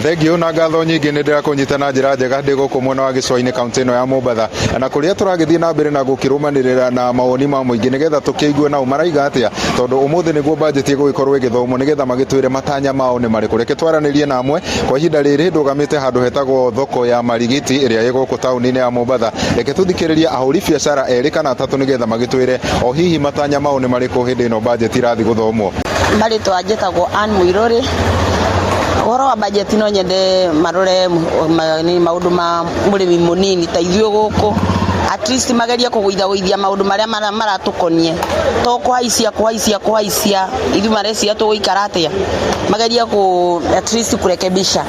Thengio na ngatho nyingi ni ndira kunyitana njira njega ndi guku mwena wa Gicua-ini kaunti ino ya Mombatha na kuria turagithie na mbere na gukirumanirira na mawoni ma muingi nigetha tukiigue na umaraiga atia tondu umuthi niguo budget igugikorwo igithomwo nigetha magitwire matanya mao ni mariko. Reke twaranirie na amwe kwa ihinda riri ndugamite handu hetagwo thoko ya Marigiti iria iguku tauni-ini ya Mombatha. Reke tuthikiririe ahuri biacara eri kana atatu nigetha magitwire o hihi matanya mao ni mariko hindi ino budget irathi guthomwo. Marito ajetagwo Anne Muiruri. Oro wa budget no nyende marore ni maundu ma murimi munini ta ithio guku at least mageria kuguithaguithia maundu maria maratukonie to kuhaisia ithu marecia tuguikara atia mageria ku at least kurekebisha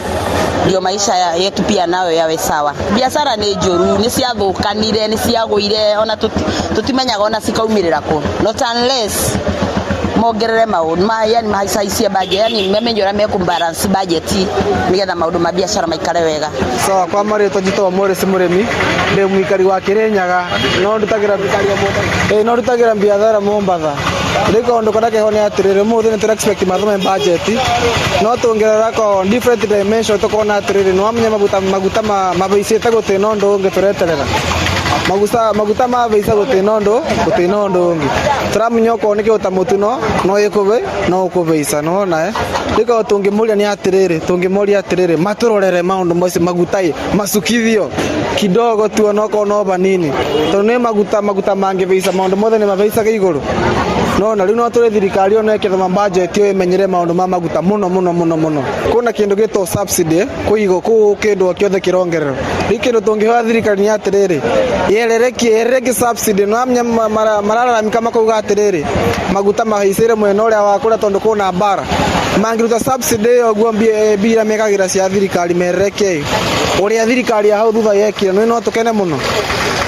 ndio maisha yetu pia nayo yawe sawa. Biashara ni njuru ni ciathukanire ni ciaguire ona tutimenyaga ona cikaumirira ku not unless mogerere maundu yani mahaicaisia budget yani memenyora mekumbalance budget nigetha maundu ma biashara maikare wega. Sawa kwa marito njito Morris Murimi ndi mwikari wa Kirinyaga no ndutagira biashara Mombatha riko ndo kodake hone atirire muthi ni expect mathome budget no tungerera ko different dimension to kona atirire no amenya maguta mabeicite guti no ndo ngetureterera maguta mabeisa guti no ndo ngi turamenya ko niki utamutu no yekuve no kubeisa no na riko tungimuria ni atirire maturorere maundu mosi magutai masukithio kidogo tu no ko no banini to ne maguta mangibeisa maundu mothe ni mabeisa iguru no na riu no turi thirikari ona eketha budget yo imenyere maundu ma maguta muno kuna kindu gito subsidy kuigo ku kindu kiothe kirongerero rikindu tungihoa thirikari ni atirire yereke subsidy no amnya marararamika makuga atirire maguta mahaicire mwena uria wakura tondu kuna bara mangiruta subsidy oguo bira mekagira cia thirikari mereke uria thirikari ya hau thutha yekire no tukene muno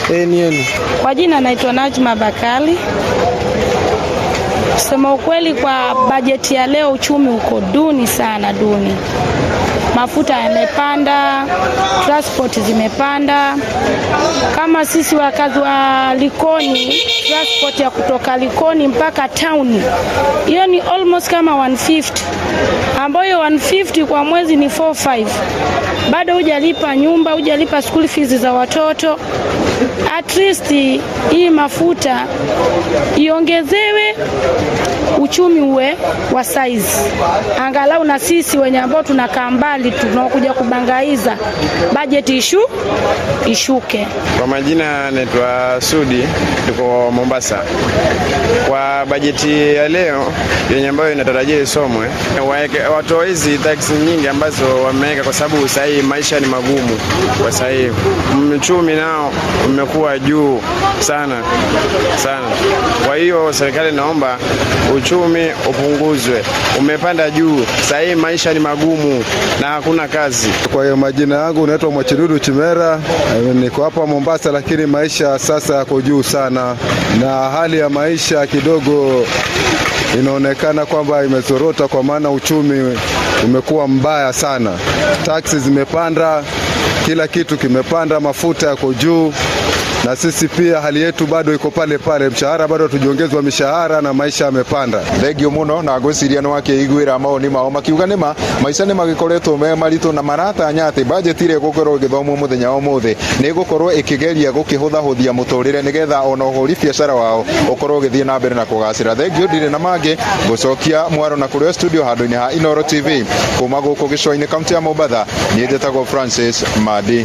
nieni. Kwa jina naitwa Najma Bakali. Kusema ukweli, kwa bajeti ya leo uchumi uko duni sana. Mafuta yamepanda, transport zimepanda. Kama sisi wakazi wa Likoni, transport ya kutoka Likoni mpaka town hiyo ni almost kama 150, ambayo 150 kwa mwezi ni 45. Bado hujalipa nyumba, hujalipa school fees za watoto. At least hii mafuta iongezewe, uchumi uwe wa size, angalau na sisi wenye ambao tunakaa mbali tunakuja kubangaiza budget ishuke. Kwa majina naitwa Sudi, tuko Mombasa. Kwa bajeti ya leo yenye ambayo inatarajia isomwe, watu hizi tax nyingi ambazo wameweka kwa sababu sasa maisha ni magumu kwa sasa hivi. Uchumi nao umekuwa juu sana. Kwa hiyo serikali naomba uchumi upunguzwe. Umepanda juu. Sasa maisha ni magumu na hakuna kazi. Kwa hiyo majina yangu naitwa Mwachidudu Chimera. Niko hapa Mombasa, lakini maisha sasa yako juu sana na hali ya maisha kidogo inaonekana kwamba imezorota kwa maana uchumi umekuwa mbaya sana. Taxi zimepanda, kila kitu kimepanda, mafuta yako juu. Na sisi pia hali yetu bado iko pale, mshahara bado tujiongezwa mishahara na maisha yamepanda. Thengio muno na ngwiciria no akiiguira maoni mao makiuga nima maisha ni magikoretwo me maritu na maratanya ati budget ire gukorwo githomwo muthenya wa muthi ni gukorwo ikigeria gukihuthahuthia muturire nigetha ona uhuri biashara wao ukorwo githie na mbere na kugacira. Thengio ndire na mangi gucokia mwaro na kurio studio handu-ini ha Inooro TV kuma guku Gicua-ini kaunti ya Mombatha. Ni njetagwo Francis Madi.